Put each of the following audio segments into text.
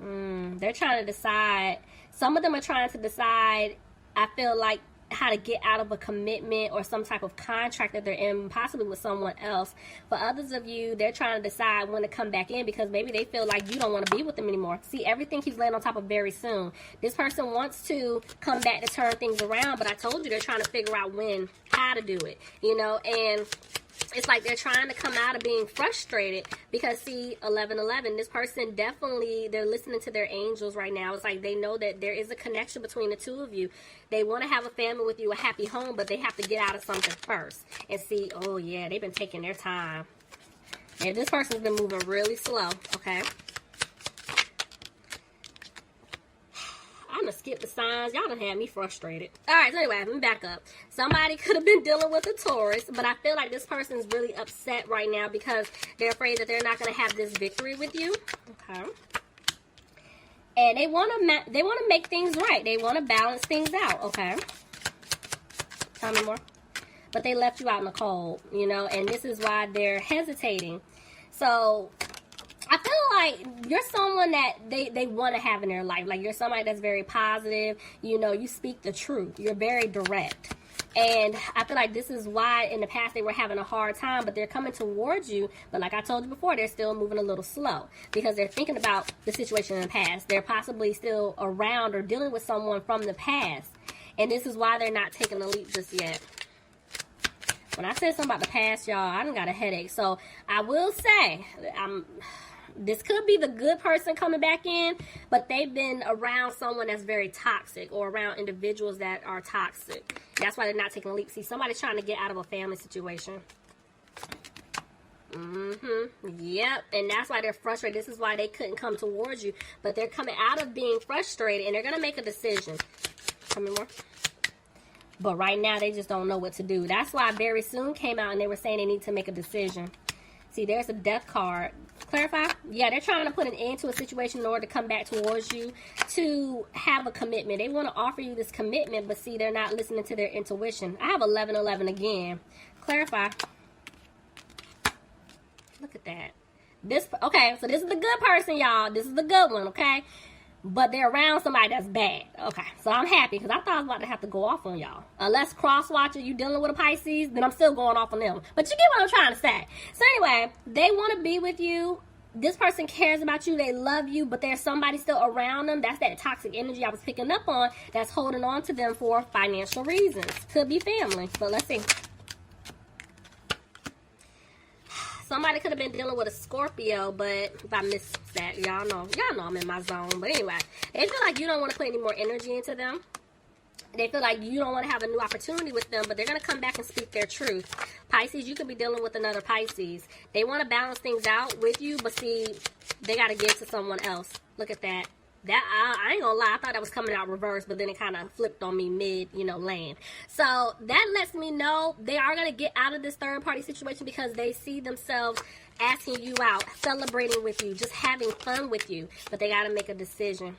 They're trying to decide. Some of them are trying to decide, I feel like, how to get out of a commitment or some type of contract that they're in, possibly with someone else. For others of you, they're trying to decide when to come back in because maybe they feel like you don't want to be with them anymore. See, everything keeps laying on top of very soon. This person wants to come back to turn things around, but I told you they're trying to figure out when, how to do it, you know, and it's like they're trying to come out of being frustrated because, see, 11-11, this person definitely, they're listening to their angels right now. It's like they know that there is a connection between the two of you. They want to have a family with you, a happy home, but they have to get out of something first. And see, oh, yeah, they've been taking their time. And this person's been moving really slow, okay? I'm going to skip the signs. Y'all done had me frustrated. All right, so anyway, let me back up. Somebody could have been dealing with a Taurus, but I feel like this person's really upset right now because they're afraid that they're not going to have this victory with you. Okay. And they want to make things right. They want to balance things out, okay? Tell me more. But they left you out in the cold, you know, and this is why they're hesitating. So I feel like you're someone that they want to have in their life. Like, you're somebody that's very positive. You know, you speak the truth. You're very direct. And I feel like this is why in the past they were having a hard time, but they're coming towards you. But like I told you before, they're still moving a little slow because they're thinking about the situation in the past. They're possibly still around or dealing with someone from the past. And this is why they're not taking the leap just yet. When I said something about the past, y'all, I done got a headache. So I will say, this could be the good person coming back in, but they've been around someone that's very toxic or around individuals that are toxic. That's why they're not taking a leap. See, somebody's trying to get out of a family situation. Yep. And that's why they're frustrated. This is why they couldn't come towards you, but they're coming out of being frustrated and they're going to make a decision. Tell me more. But right now, they just don't know what to do. That's why very soon came out and they were saying they need to make a decision. See, there's a death card. Clarify? Yeah, they're trying to put an end to a situation in order to come back towards you to have a commitment. They want to offer you this commitment, but see, they're not listening to their intuition. I have 11-11 again. Clarify. Look at that. Okay, so this is the good person, y'all. This is the good one, okay? But they're around somebody that's bad. Okay, so I'm happy because I thought I was about to have to go off on y'all. Unless cross-watcher, you dealing with a Pisces, then I'm still going off on them. But you get what I'm trying to say. So anyway, they want to be with you. This person cares about you. They love you, but there's somebody still around them. That's that toxic energy I was picking up on that's holding on to them for financial reasons. Could be family, but let's see. Somebody could have been dealing with a Scorpio, but if I missed that, y'all know I'm in my zone. But anyway, they feel like you don't want to put any more energy into them. They feel like you don't want to have a new opportunity with them, but they're going to come back and speak their truth. Pisces, you could be dealing with another Pisces. They want to balance things out with you, but see, they got to give to someone else. Look at that. I ain't gonna lie, I thought that was coming out reverse, but then it kind of flipped on me mid, lane. So that lets me know they are gonna get out of this third party situation because they see themselves asking you out, celebrating with you, just having fun with you. But they gotta make a decision.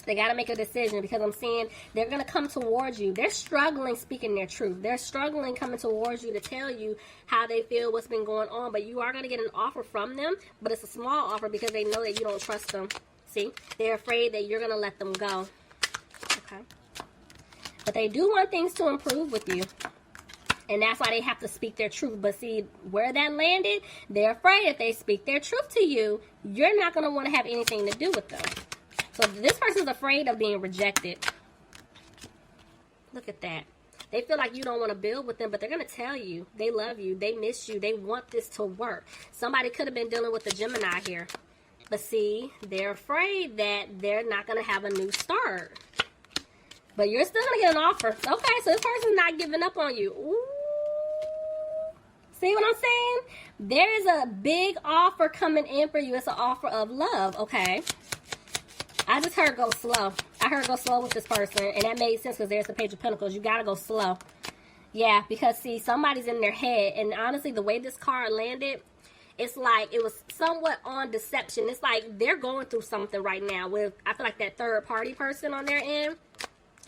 They got to make a decision because I'm seeing they're going to come towards you. They're struggling speaking their truth. They're struggling coming towards you to tell you how they feel, what's been going on. But you are going to get an offer from them, but it's a small offer because they know that you don't trust them. See? They're afraid that you're going to let them go. Okay? But they do want things to improve with you. And that's why they have to speak their truth. But see, where that landed, they're afraid if they speak their truth to you, you're not going to want to have anything to do with them. So this person's afraid of being rejected. Look at that. They feel like you don't want to build with them, but they're going to tell you. They love you. They miss you. They want this to work. Somebody could have been dealing with a Gemini here. But see, they're afraid that they're not going to have a new start. But you're still going to get an offer. Okay, so this person's not giving up on you. Ooh. See what I'm saying? There is a big offer coming in for you. It's an offer of love, okay? I just heard go slow. I heard go slow with this person, and that made sense because there's the Page of Pentacles. You got to go slow. Yeah, because, see, somebody's in their head, and honestly, the way this card landed, it's like it was somewhat on deception. It's like they're going through something right now with, I feel like, that third-party person on their end.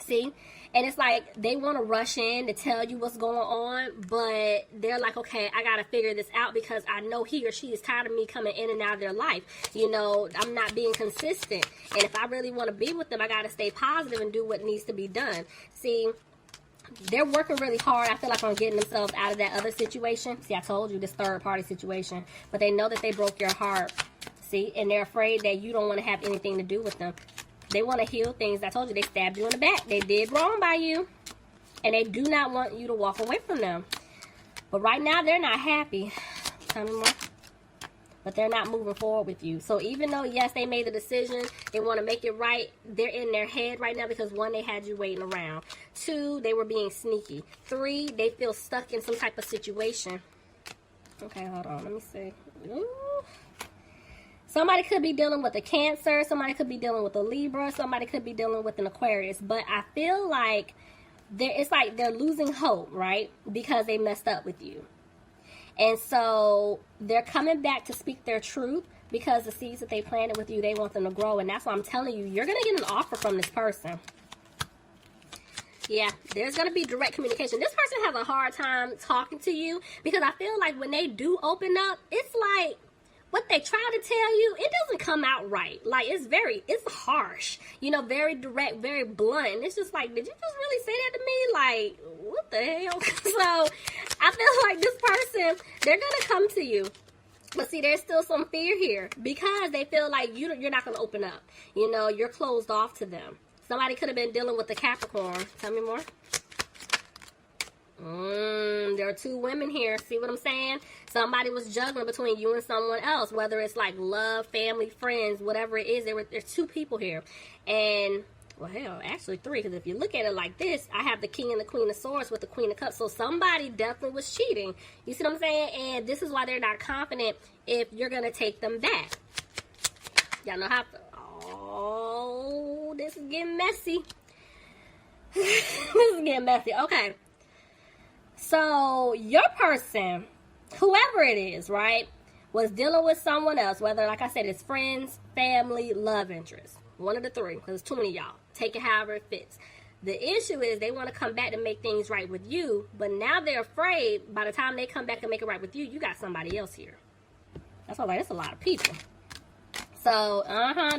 See? And it's like they want to rush in to tell you what's going on, but they're like, okay, I got to figure this out because I know he or she is tired of me coming in and out of their life. You know, I'm not being consistent. And if I really want to be with them, I got to stay positive and do what needs to be done. See, they're working really hard, I feel like, on getting themselves out of that other situation. See, I told you, this third party situation. But they know that they broke your heart. See, and they're afraid that you don't want to have anything to do with them. They want to heal things. I told you, they stabbed you in the back. They did wrong by you. And they do not want you to walk away from them. But right now, they're not happy. Tell me more. But they're not moving forward with you. So even though, yes, they made the decision, they want to make it right, they're in their head right now because 1, they had you waiting around. 2, they were being sneaky. 3, they feel stuck in some type of situation. Okay, hold on. Let me see. Ooh. Somebody could be dealing with a Cancer. Somebody could be dealing with a Libra. Somebody could be dealing with an Aquarius. But I feel like it's like they're losing hope, right? Because they messed up with you. And so they're coming back to speak their truth because the seeds that they planted with you, they want them to grow. And that's why I'm telling you, you're going to get an offer from this person. Yeah, there's going to be direct communication. This person has a hard time talking to you because I feel like when they do open up, it's like, what they try to tell you, it doesn't come out right. Like, it's harsh. You know, very direct, very blunt. And it's just like, did you just really say that to me? Like, what the hell? So, I feel like this person, they're going to come to you. But see, there's still some fear here. Because they feel like you're not going to open up. You know, you're closed off to them. Somebody could have been dealing with a Capricorn. Tell me more. There are 2 women here. See what I'm saying? Somebody was juggling between you and someone else, whether it's like love, family, friends, whatever it is. There's 2 people here. And, well, hell, actually 3, because if you look at it like this, I have the King and the Queen of Swords with the Queen of Cups. So somebody definitely was cheating. You see what I'm saying? And this is why they're not confident if you're going to take them back. Y'all know how... Oh, this is getting messy. This is getting messy. Okay. So, your person, whoever it is, right, was dealing with someone else, whether, like I said, it's friends, family, love interest. One of the 3, because there's too many of y'all. Take it however it fits. The issue is they want to come back to make things right with you, but now they're afraid by the time they come back and make it right with you, you got somebody else here. That's why I'm like, that's a lot of people. So,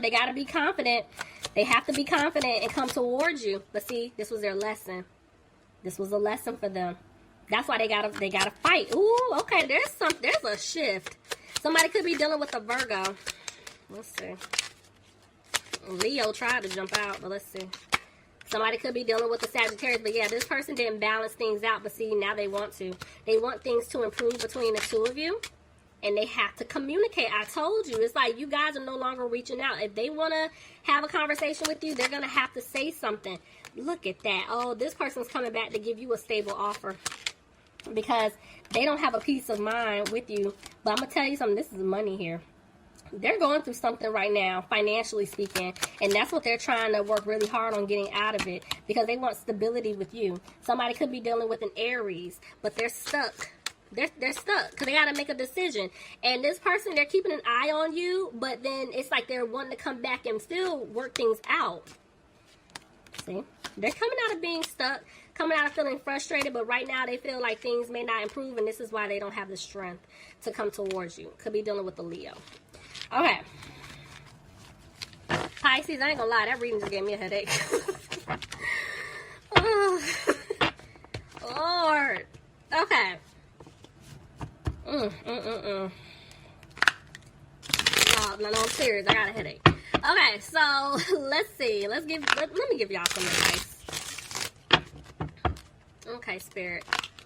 they got to be confident. They have to be confident and come towards you. But see, this was their lesson. This was a lesson for them. That's why they gotta fight. Ooh, okay, there's a shift. Somebody could be dealing with a Virgo. Let's see. Leo tried to jump out, but let's see. Somebody could be dealing with a Sagittarius, but yeah, this person didn't balance things out, but see, now they want to. They want things to improve between the 2 of you, and they have to communicate. I told you, it's like you guys are no longer reaching out. If they want to have a conversation with you, they're going to have to say something. Look at that. Oh, this person's coming back to give you a stable offer. Because they don't have a peace of mind with you. But I'm going to tell you something. This is money here. They're going through something right now, financially speaking. And that's what they're trying to work really hard on getting out of it. Because they want stability with you. Somebody could be dealing with an Aries. But they're stuck. They're stuck. Because they got to make a decision. And this person, they're keeping an eye on you. But then it's like they're wanting to come back and still work things out. See? They're coming out of being stuck. Coming out of feeling frustrated, but right now they feel like things may not improve, and this is why they don't have the strength to come towards you. Could be dealing with the Leo. Okay. Pisces, I ain't gonna lie, that reading just gave me a headache. Oh, Lord. Okay. Oh, no, I'm serious. I got a headache. Okay, so let's see. Let me give y'all some advice. Okay, Spirit.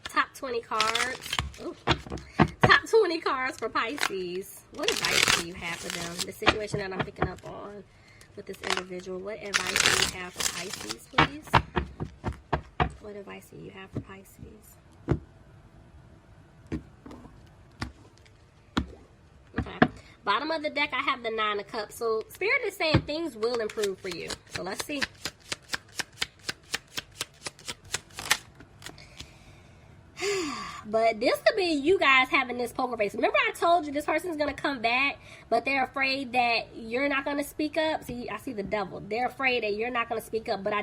Top 20 cards. Ooh. Top 20 cards for Pisces. What advice do you have for them? The situation that I'm picking up on with this individual. What advice do you have for Pisces, please? What advice do you have for Pisces? Okay. Bottom of the deck, I have the 9 of Cups. So, Spirit is saying things will improve for you. So, let's see. But this could be you guys having this poker face. Remember I told you this person's going to come back, but they're afraid that you're not going to speak up? See, I see the devil. They're afraid that you're not going to speak up. But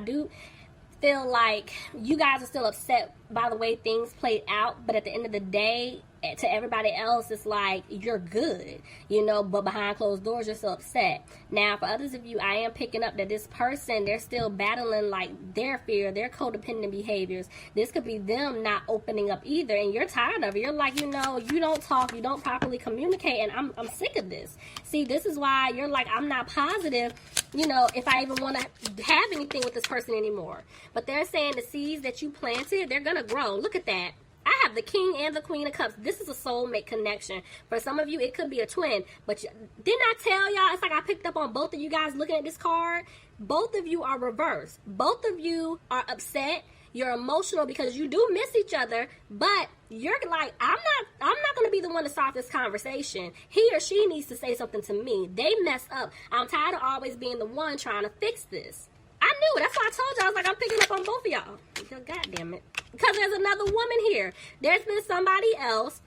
feel like you guys are still upset by the way things played out, but at the end of the day, to everybody else, it's like you're good, you know, but behind closed doors, you're still upset. Now, for others of you, I am picking up that this person, they're still battling like their fear, their codependent behaviors. This could be them not opening up either, and you're tired of it. You're like, you know, you don't talk, you don't properly communicate, and I'm sick of this. See, this is why you're like, I'm not positive, you know, if I even want to have anything with this person anymore. But they're saying the seeds that you planted, they're gonna grow. Look at that. I have the King and the Queen of Cups. This is a soulmate connection. For some of you, it could be a twin. But didn't I tell y'all? It's like I picked up on both of you guys looking at this card. Both of you are reversed. Both of you are upset. You're emotional because you do miss each other. But you're like, I'm not going to be the one to start this conversation. He or she needs to say something to me. They messed up. I'm tired of always being the one trying to fix this. I knew it. That's why I told y'all. I was like, I'm picking up on both of y'all. God damn it. Because there's another woman here. There's been somebody else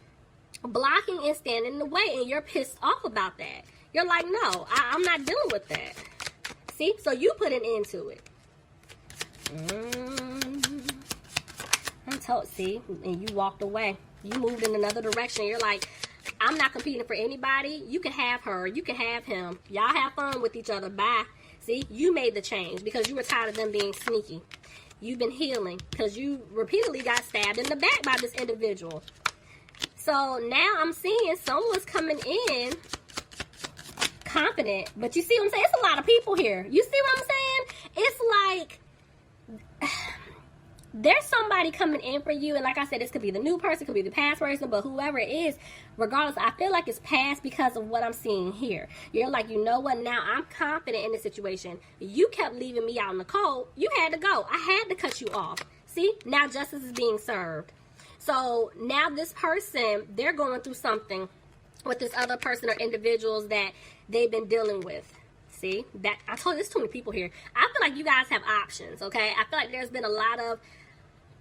blocking and standing in the way, and you're pissed off about that. You're like, no, I'm not dealing with that. See? So you put an end to it. I told, see? And you walked away. You moved in another direction. You're like, I'm not competing for anybody. You can have her. You can have him. Y'all have fun with each other. Bye. See, you made the change because you were tired of them being sneaky. You've been healing because you repeatedly got stabbed in the back by this individual. So now I'm seeing someone's coming in confident. But you see what I'm saying? It's a lot of people here. You see what I'm saying? It's like there's somebody coming in for you, and like I said, this could be the new person, could be the past person, but whoever it is, regardless, I feel like it's past because of what I'm seeing here. You're like, you know what, now I'm confident in the situation. You kept leaving me out in the cold. You had to go. I had to cut you off. See, now justice is being served. So now this person, they're going through something with this other person or individuals that they've been dealing with. See, that I told you, there's too many people here. I feel like you guys have options, okay? I feel like there's been a lot of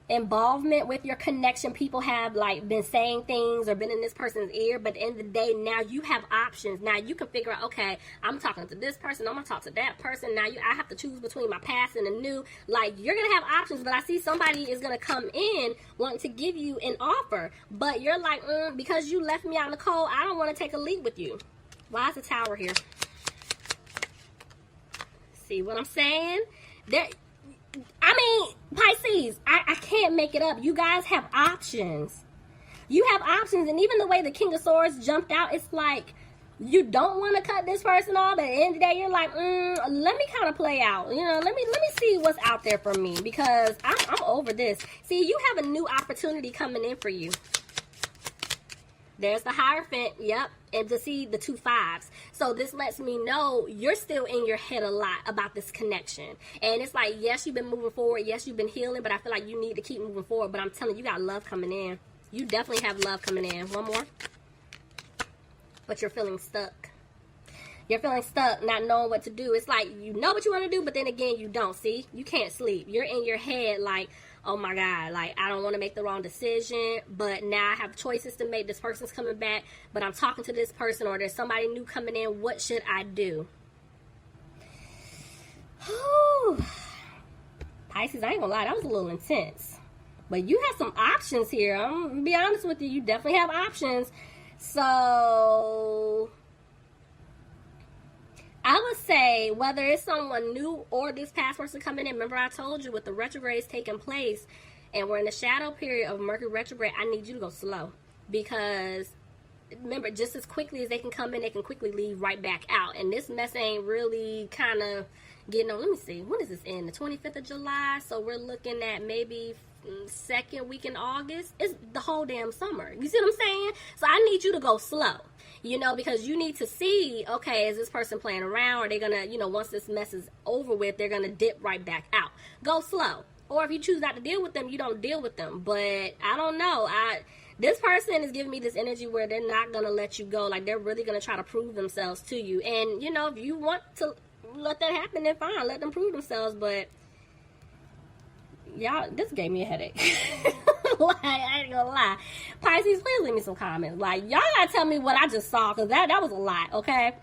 involvement with your connection. People have like been saying things or been in this person's ear, but at the end of the day, now you have options. Now you can figure out, okay, I'm talking to this person, I'm gonna talk to that person. Now I have to choose between my past and the new. Like, you're gonna have options, but I see somebody is gonna come in wanting to give you an offer, but you're like, because you left me out in the cold, I don't want to take a leap with you. Why is the Tower here? See what I'm saying? I mean, Pisces, I can't make it up. You guys have options. You have options, and even the way the King of Swords jumped out, it's like you don't want to cut this person off, but at the end of the day, you're like, let me kind of play out. You know, let me see what's out there for me, because I'm over this. See, you have a new opportunity coming in for you. There's the Hierophant, yep, and to see the 2 5s. So this lets me know you're still in your head a lot about this connection. And it's like, yes, you've been moving forward. Yes, you've been healing, but I feel like you need to keep moving forward. But I'm telling you, you got love coming in. You definitely have love coming in. One more. But you're feeling stuck. You're feeling stuck, not knowing what to do. It's like you know what you want to do, but then again, you don't. See? You can't sleep. You're in your head like, oh my God, like, I don't want to make the wrong decision, but now I have choices to make. This person's coming back, but I'm talking to this person, or there's somebody new coming in. What should I do? Whew. Pisces, I ain't gonna lie, that was a little intense. But you have some options here. I'm gonna be honest with you. You definitely have options. So I would say, whether it's someone new or this past person coming in, remember I told you with the retrogrades taking place and we're in the shadow period of Mercury retrograde, I need you to go slow. Because remember, just as quickly as they can come in, they can quickly leave right back out. And this mess ain't really kind of getting on. Let me see. When is this in? The 25th of July? So we're looking at maybe second week in August. It's the whole damn summer. You see what I'm saying? So I need you to go slow. You know, because you need to see, okay, is this person playing around? Or are they going to, you know, once this mess is over with, they're going to dip right back out. Go slow. Or if you choose not to deal with them, you don't deal with them. But I don't know. This person is giving me this energy where they're not going to let you go. Like, they're really going to try to prove themselves to you. And, you know, if you want to let that happen, then fine. Let them prove themselves. But y'all, this gave me a headache. Like, I ain't gonna lie. Pisces, please leave me some comments. Like, y'all gotta tell me what I just saw, because that was a lot, okay?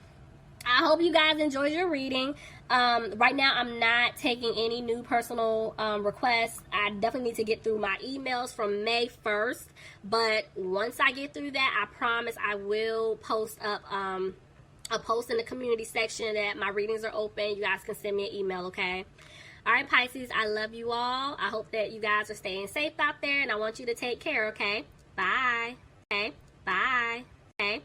I hope you guys enjoyed your reading. Right now, I'm not taking any new personal requests. I definitely need to get through my emails from May 1st. But once I get through that, I promise I will post up a post in the community section that my readings are open. You guys can send me an email, okay? All right, Pisces, I love you all. I hope that you guys are staying safe out there, and I want you to take care, okay? Bye. Okay? Bye. Okay?